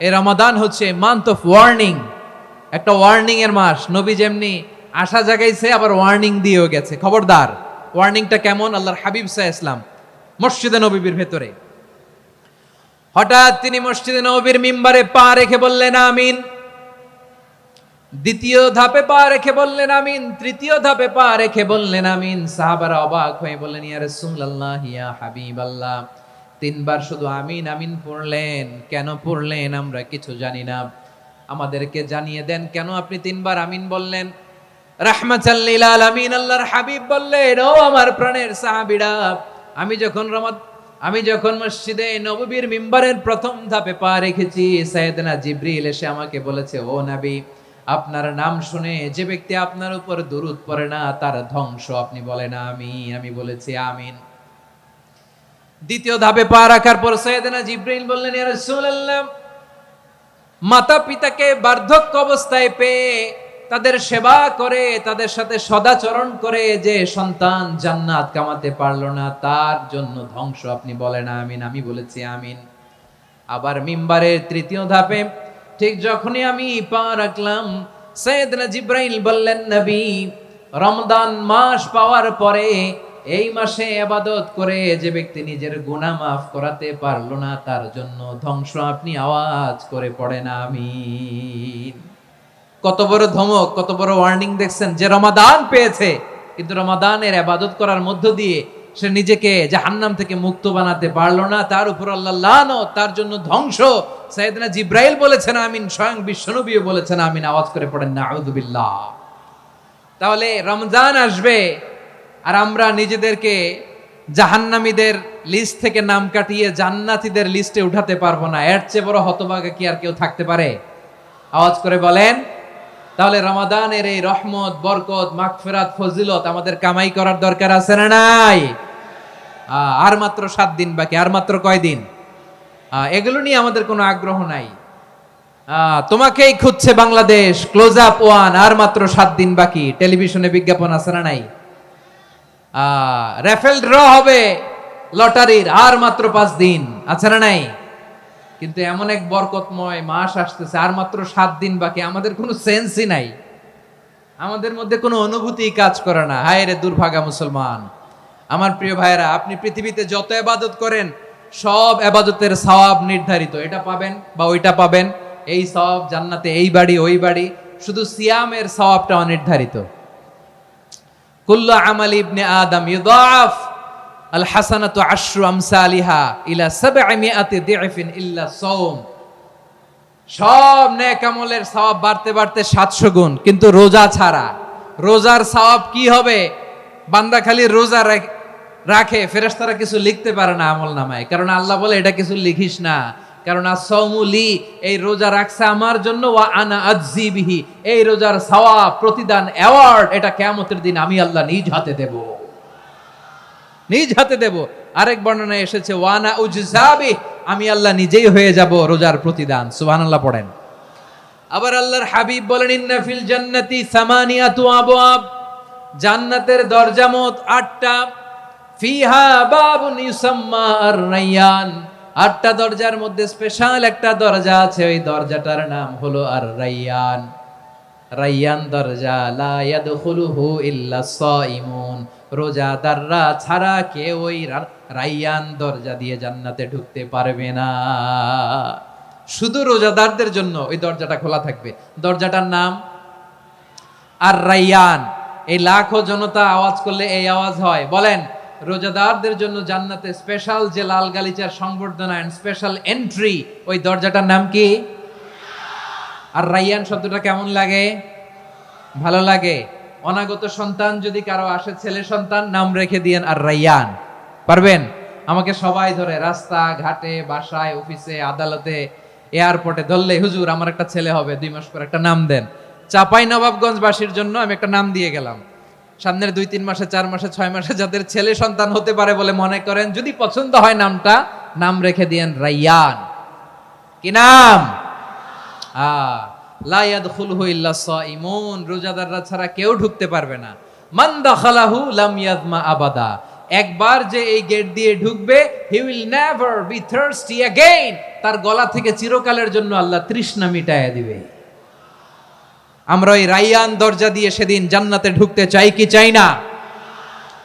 এই রমাদান হচ্ছে month of warning, একটা ওয়ার্নিং এর মাস। নবী যেমনি আশা জাগাইছে আবার ওয়ার্নিং দিয়েও গেছে, খবরদার। ওয়ার্নিংটা কেমন? আল্লাহর হাবিব সাল্লাল্লাহু আলাইহি ওয়াসাল্লাম মসজিদে নববীর ভেতরে হঠাৎ তিনি মসজিদে নববীর মিম্বারে পা রেখে বললেন আমিন। দ্বিতীয় ধাপে পা রেখে বললেন আমিন, তৃতীয় ধাপে পা রেখে বললেন আমিন। সাহাবারা অবাক হয়ে বললেন, ইয়া রাসূলুল্লাহ, ইয়া হাবিবাল্লাহ, তিনবার শুধু আমিন আমিন পড়লেন, কেন পড়লেন আমরা কিছু জানি না, আমাদেরকে জানিয়ে দেন কেন আপনি তিনবার আমিন বললেন। রাহমাতাল লিল আলামিন আল্লাহর হাবিব বললেন, ও আমার প্রাণের সাহাবীরা, আমি যখন মসজিদে নববীর মিম্বারের প্রথম ধাপে পা রেখেছি, সাইয়েদনা জিবরিল এসে আমাকে বলেছে, ও নবী, আপনার নাম শুনে যে ব্যক্তি আপনার উপর দুরূদ পড়ে না তার ধ্বংস। আপনি বলেন আমিন। আমি বলেছি আমিন। দ্বিতীয় ধাপে পা রাখার পর সাইয়েদনা জিবরিল বললেন, ইয়া রাসূলুল্লাহ, মাতা পিতাকে বার্ধক্য অবস্থায় পেয়ে তাদের সেবা করে, তাদের সাথে সদাচরণ করে যে সন্তান জান্নাত কামাতে পারলো না তার জন্য ধ্বংস। আপনি বলেন আমিন। আমি বলেছি আমিন। আবার মিম্বারের তৃতীয় ধাপে ঠিক যখনই আমি পা রাখলাম, সাইয়েদনা জিবরাইল বললেন, নবী, রমজান মাস পাওয়ার পরে এই মাসে ইবাদত করে যে ব্যক্তি নিজের গুনাহ মাফ করাতে পারলো না তার জন্য ধ্বংস। আপনি আওয়াজ করে পড়েন আমিন। কত বড় ধমক, কত বড় ওয়ার্নিং দেখছেন! যে রমাদান পেয়েছে কিন্তু রমাদানের ইবাদত করার মধ্য দিয়ে সে নিজেকে জাহান্নাম থেকে মুক্ত বানাতে পারলো না, তার উপর আল্লাহ লানত, তার জন্য ধ্বংস। সাইয়েদনা জিবরাইল বলেছেন আমিন, স্বয়ং বিশ্বনবীও বলেছেন আমিন। আওয়াজ করে পড়েন নাউযুবিল্লাহ। তাহলে রমজান আসবে আর আমরা নিজেদেরকে জাহান্নামীদের লিস্ট থেকে নাম কাটিয়ে জান্নাতীদের লিস্টে উঠাতে পারবো না। এর চেয়ে বড় হতভাগা কি আর কেউ থাকতে পারে? আওয়াজ করে বলেন। তাহলে রমাদানের এই রহমত, বরকত, মাগফিরাত, ফজিলত আমাদের কামাই করার দরকার আছে না নাই? আর মাত্র 7 দিন বাকি। আর মাত্র কয় দিন? এগুলো নিয়ে আমাদের কোনো আগ্রহ নাই। তোমাকেই খুঁজছে বাংলাদেশ, ক্লোজ আপ 1, আর মাত্র 7 দিন বাকি। টেলিভিশনে বিজ্ঞাপন আছে না নাই? রেফেল ড্র হবে লটারির, আর মাত্র 5 দিন, আছে না নাই? কিন্তু এমন এক বরকতময় মাস আসতেছে, আর মাত্র 7 দিন বাকি। আমাদের কোনো সেন্সই নাই, আমাদের মধ্যে কোনো অনুভূতি কাজ করে না। হায় রে দুর্ভাগা মুসলমান! আমার প্রিয় ভাইরা, আপনি পৃথিবীতে যত ইবাদত করেন সব ইবাদতের সওয়াব নির্ধারিত। এটা পাবেন বা ওইটা পাবেন, এই সওয়াব জান্নাতে, এই বাড়ি ওই বাড়ি। শুধু সিয়ামের সওয়াবটা অনির্ধারিত। কুল্লু আমালি ইবনে আদম ইউদাফ আল হাসানাতু আশরু আমসালিহা ইলা 700 দি'ফিন ইল্লা সাওম। সব নেক আমলের সওয়াব বাড়তে বাড়তে 700 গুণ, কিন্তু রোজা ছাড়া। রোজার সওয়াব কি হবে? বান্দা খালি রোজা রাখে, ফেরেশতারা কিছু লিখতে পারে না আমলনামায়, কারণ আল্লাহ বলে এটা কিছু লিখিস না, কারণ as-সাওমু লি, এই রোজা রাখছে আমার জন্য, ওয়া আনা আজজি বিহি, এই রোজার সওয়াব, প্রতিদান, অ্যাওয়ার্ড এটা কিয়ামতের দিন আমি আল্লাহ নিজ হাতে দেব, নিজ হাতে দেব। আরেক বর্ণনায় এসেছে ওয়ানা উজজাবি, আমি আল্লাহ নিজেই হয়ে যাব রোজার প্রতিদান। সুবহানাল্লাহ পড়েন। আবার আল্লাহর হাবিব বলেন, ইন্না ফিল জান্নাতি সামানিয়াতু আবওয়াব, জান্নাতের দরজা মোট 8টা। ফিহা বাবুন ইউসাম্মা আর-রায়্যান, 8টা দরজার মধ্যে স্পেশাল একটা দরজা আছে, ওই দরজাটার নাম হলো আর-রায়্যান। রায়্যান দরজা, লা ইয়াদখুলুহু ইল্লা সাইমুন, রোজাদাররা ছাড়া কেউ ওই রায়্যান দরজা দিয়ে জান্নাতে ঢুকতে পারবে না। শুধু রোজাদারদের জন্য ওই দরজাটা খোলা থাকবে। দরজাটার নাম আর-রায়্যান। এই লাখো জনতা আওয়াজ করলে এই আওয়াজ হয়। বলেন, রোজাদারদের জন্য জান্নাতে স্পেশাল যে লাল গালিচার সংবর্ধনা এন্ড স্পেশাল এন্ট্রি, ওই দরজাটার নাম কি? আর-রায়্যান শব্দটা কেমন লাগে? ভালো লাগে। অনাগত সন্তান যদি কারো আসে, ছেলে সন্তান, নাম রেখে দিয়েন আর-রায়্যান। পারবেন? আমাকে সবাই ধরে রাস্তা ঘাটে, বাসায়, অফিসে, আদালতে, এয়ারপোর্টে ধরলে, হুজুর আমার একটা ছেলে হবে 2 মাস পর, একটা নাম দেন। চাঁপাইনবাবগঞ্জবাসীর জন্য আমি একটা নাম দিয়ে গেলাম। সামনের 2-3 মাসে, 4 মাসে, 6 মাসে যাদের ছেলে সন্তান হতে পারে বলে মনে করেন, যদি পছন্দ হয় নামটা, নাম রেখে দিয়েন রায়্যান। কি নাম? লা ইয়াদখুলুহু ইল্লা সাইমুন, রোজাদাররা ছাড়া কেউ ঢুকতে পারবে না। মান দাখালাহু লাম ইয়াযমা আবাদা, একবার যে এই গেট দিয়ে ঢুকবে, he will never be thirsty again, তার গলা থেকে চিরকালের জন্য আল্লাহ তৃষ্ণা মিটায়া দিবে। আমরা ওই রাইয়ান দরজা দিয়ে সেদিন জান্নাতে ঢুকতে চাই কি চাই না?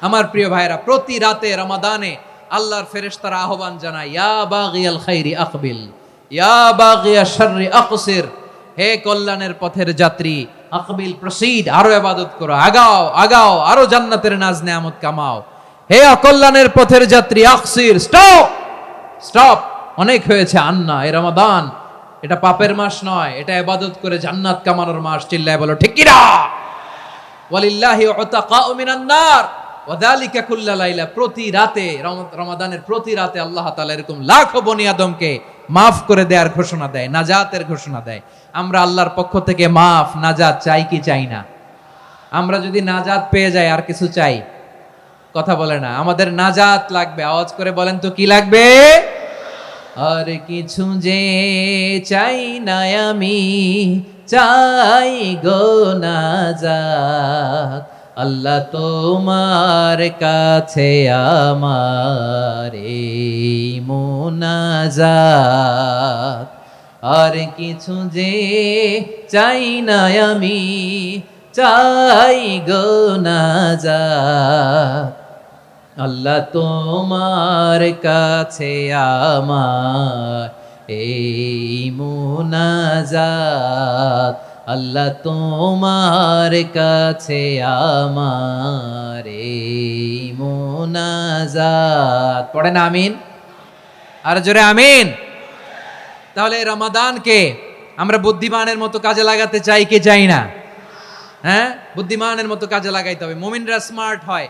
আমার প্রিয় ভাইরা, প্রতি রাতে রমাদানে আল্লাহর ফেরেশতারা আহ্বান জানায়, ইয়া বাগিয়াল খাইরি আকবিল, ইয়া বাগিয়াশ শাররি আকসির, হে কল্যাণের পথের যাত্রী, আকবিল প্রসিড, আরো ইবাদত করো, আগাও আগাও, আরো জান্নাতের নাজ নেয়ামত কামাও। হে অকল্যাণের পথের যাত্রী, আকসির, স্টপ স্টপ, অনেক হয়েছে। আন্না, এ রমাদান এটা পাপের মাস নয়, এটা ইবাদত করে জান্নাত কামানোর মাস। চিল্লায় বলো ঠিক কি না? ওয়ালিল্লাহি উতাকাউ মিনান নার ওয়া যালিকা কুল্লা লাইলা, প্রতি রাতে রমাদানের প্রতি রাতে আল্লাহ তাআলা এরকম লাখো বনি আদমকে মাফ করে দেওয়ার ঘোষণা দেয়, নাজাতের ঘোষণা দেয়। আমরা আল্লাহর পক্ষ থেকে মাফ, নাজাত চাই কি চাই না? আমরা যদি নাজাত পেয়ে যাই আর কিছু চাই? কথা বলে না। আমাদের নাজাত লাগবে, আওয়াজ করে বলেন তো কি লাগবে? আর কিছু যে চাই না আমি, চাই গো নাজাত, আল্লাহ তোমার কাছে আমার এই মুনাজাত। আর কিছু যে চাই না আমি, চাই গো নাজাত, আল্লাহ তোমার কাছে আমার এই মুনাজাত, আল্লাহ তোমার কাছে আমার এই মুনাজাত। পড়েন আমিন, আর জোরে আমিন। তাহলে রমাদানকে আমরা বুদ্ধিমানের মতো কাজে লাগাতে চাই কি চাই না? হ্যাঁ, বুদ্ধিমানের মতো কাজে লাগাইতে হবে। মুমিনরা স্মার্ট হয়